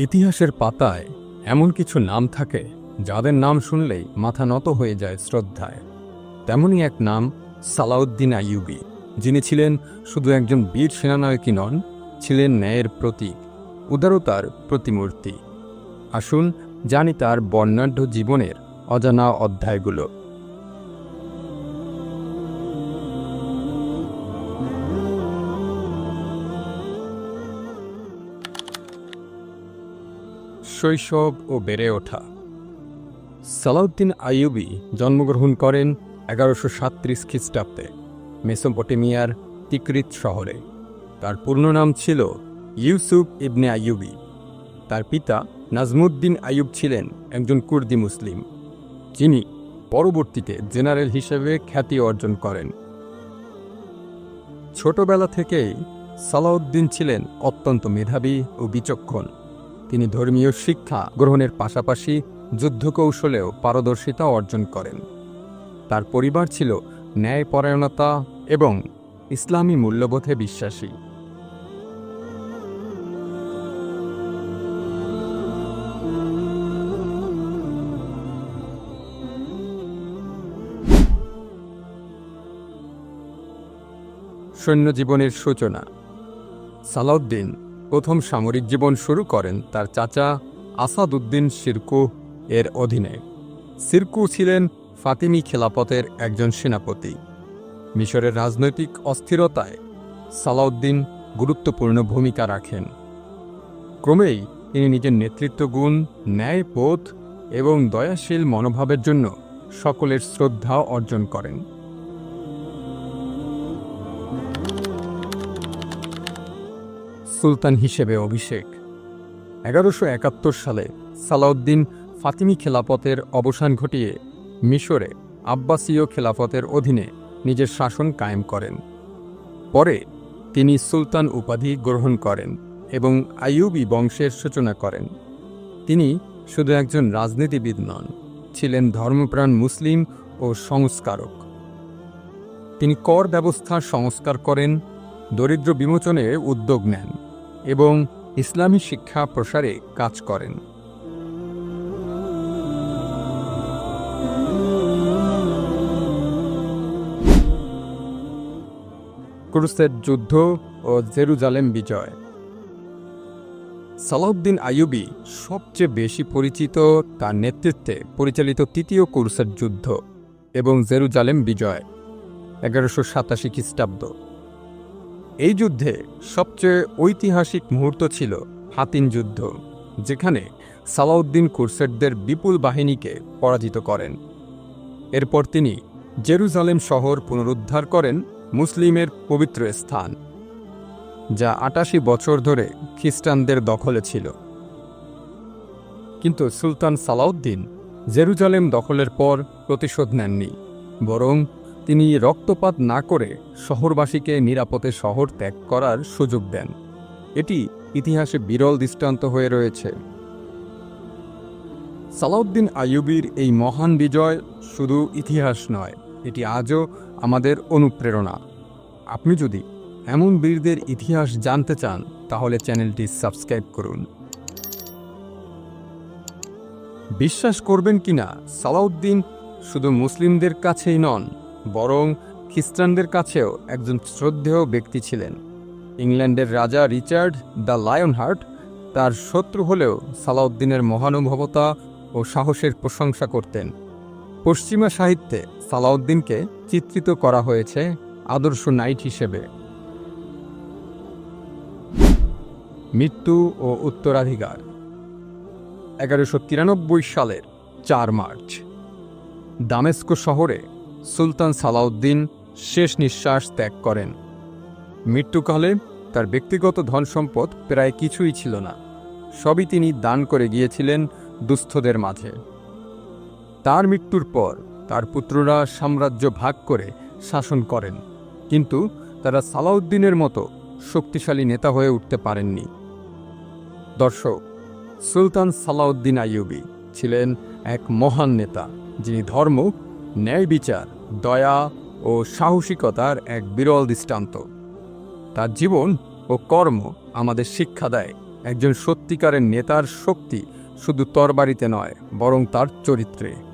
ইতিহাসের পাতায় এমন কিছু নাম থাকে যাদের নাম শুনলেই মাথা নত হয়ে যায় শ্রদ্ধায়। তেমনই এক নাম সালাউদ্দিন আইয়ুবী, যিনি ছিলেন শুধু একজন বীর সেনানায়কই নন, ছিলেন ন্যায়ের প্রতীক, উদারতার প্রতিমূর্তি। আসুন জানি তার বর্ণাঢ্য জীবনের অজানা অধ্যায়গুলো। শৈশব ও বেড়ে ওঠা। সালাউদ্দিন আইয়ুবী জন্মগ্রহণ করেন 1137 খ্রিস্টাব্দে মেসোপটেমিয়ার তিকরিত শহরে। তার পূর্ণ নাম ছিল ইউসুফ ইবনে আইয়ুবী। তার পিতা নাজমুদ্দিন আইয়ুব ছিলেন একজন কুর্দি মুসলিম, যিনি পরবর্তীতে জেনারেল হিসেবে খ্যাতি অর্জন করেন। ছোটবেলা থেকেই সালাউদ্দিন ছিলেন অত্যন্ত মেধাবী ও বিচক্ষণ। তিনি ধর্মীয় শিক্ষা গ্রহণের পাশাপাশি যুদ্ধকৌশলেও পারদর্শিতা অর্জন করেন। তার পরিবার ছিল ন্যায়পরায়ণতা এবং ইসলামী মূল্যবোধে বিশ্বাসী। সৈন্যজীবনের সূচনা। সালাউদ্দিন প্রথম সামরিক জীবন শুরু করেন তার চাচা আসাদউদ্দিন শিরকুহ এর অধীনে। শিরকুহ ছিলেন ফাতিমি খেলাফতের একজন সেনাপতি। মিশরের রাজনৈতিক অস্থিরতায় সালাউদ্দিন গুরুত্বপূর্ণ ভূমিকা রাখেন। ক্রমেই তিনি নিজের নেতৃত্ব গুণ, ন্যায়বোধ এবং দয়াশীল মনোভাবের জন্য সকলের শ্রদ্ধা অর্জন করেন। সুলতান হিসেবে অভিষেক। 1171 সালে সালাউদ্দিন ফাতিমি খেলাফতের অবসান ঘটিয়ে মিশরে আব্বাসীয় খেলাফতের অধীনে নিজের শাসন কায়েম করেন। পরে তিনি সুলতান উপাধি গ্রহণ করেন এবং আইয়ুবী বংশের সূচনা করেন। তিনি শুধু একজন রাজনীতিবিদ নন, ছিলেন ধর্মপ্রাণ মুসলিম ও সংস্কারক। তিনি কর ব্যবস্থার সংস্কার করেন, দরিদ্র বিমোচনে উদ্যোগ নেন এবং ইসলামী শিক্ষা প্রসারে কাজ করেন। ক্রুসেড যুদ্ধ ও জেরুজালেম বিজয়। সালাউদ্দিন আইয়ুবী সবচেয়ে বেশি পরিচিত তার নেতৃত্বে পরিচালিত তৃতীয় ক্রুসেড যুদ্ধ এবং জেরুজালেম বিজয় 1187 খ্রিস্টাব্দ। এই যুদ্ধে সবচেয়ে ঐতিহাসিক মুহূর্ত ছিল হাতিন যুদ্ধ, যেখানে সালাউদ্দিন ক্রুসেডদের বিপুল বাহিনীকে পরাজিত করেন। এরপর তিনি জেরুজালেম শহর পুনরুদ্ধার করেন, মুসলিমের পবিত্র স্থান, যা 88 বছর ধরে খ্রিস্টানদের দখলে ছিল। কিন্তু সুলতান সালাউদ্দিন জেরুজালেম দখলের পর প্রতিশোধ নেননি, বরং তিনি রক্তপাত না করে শহরবাসীকে নিরাপদে শহর ত্যাগ করার সুযোগ দেন। এটি ইতিহাসে বিরল দৃষ্টান্ত হয়ে রয়েছে। সালাউদ্দিন আইয়ুবীর এই মহান বিজয় শুধু ইতিহাস নয়, এটি আজও আমাদের অনুপ্রেরণা। আপনি যদি এমন বীরদের ইতিহাস জানতে চান, তাহলে চ্যানেলটি সাবস্ক্রাইব করুন। বিশ্বাস করবেন কিনা, সালাউদ্দিন শুধু মুসলিমদের কাছেই নন, বরং খ্রিস্টানদের কাছেও একজন শ্রদ্ধেয় ব্যক্তি ছিলেন। ইংল্যান্ডের রাজা রিচার্ড দ্য লায়ন হার্ট তার শত্রু হলেও সালাউদ্দিনের মহানুভবতা ও সাহসের প্রশংসা করতেন। পশ্চিমা সাহিত্যে সালাউদ্দিনকে চিত্রিত করা হয়েছে আদর্শ নাইট হিসেবে। মৃত্যু ও উত্তরাধিকার। 1193 সালের 4 মার্চ দামেস্ক শহরে সুলতান সালাউদ্দিন শেষ নিঃশ্বাস ত্যাগ করেন। মৃত্যুকালে তার ব্যক্তিগত ধনসম্পদ প্রায় কিছুই ছিল না, সবই তিনি দান করে গিয়েছিলেন দুস্থদের মাঝে। তার মৃত্যুর পর তার পুত্ররা সাম্রাজ্য ভাগ করে শাসন করেন, কিন্তু তারা সালাউদ্দিনের মতো শক্তিশালী নেতা হয়ে উঠতে পারেননি। দর্শক, সুলতান সালাউদ্দিন আইয়ুবী ছিলেন এক মহান নেতা, যিনি ধর্ম, ন্যায় বিচার, দয়া ও সাহসিকতার এক বিরল দৃষ্টান্ত। তার জীবন ও কর্ম আমাদের শিক্ষা দেয় একজন সত্যিকারের নেতার শক্তি শুধু তরবারিতে নয়, বরং তার চরিত্রে।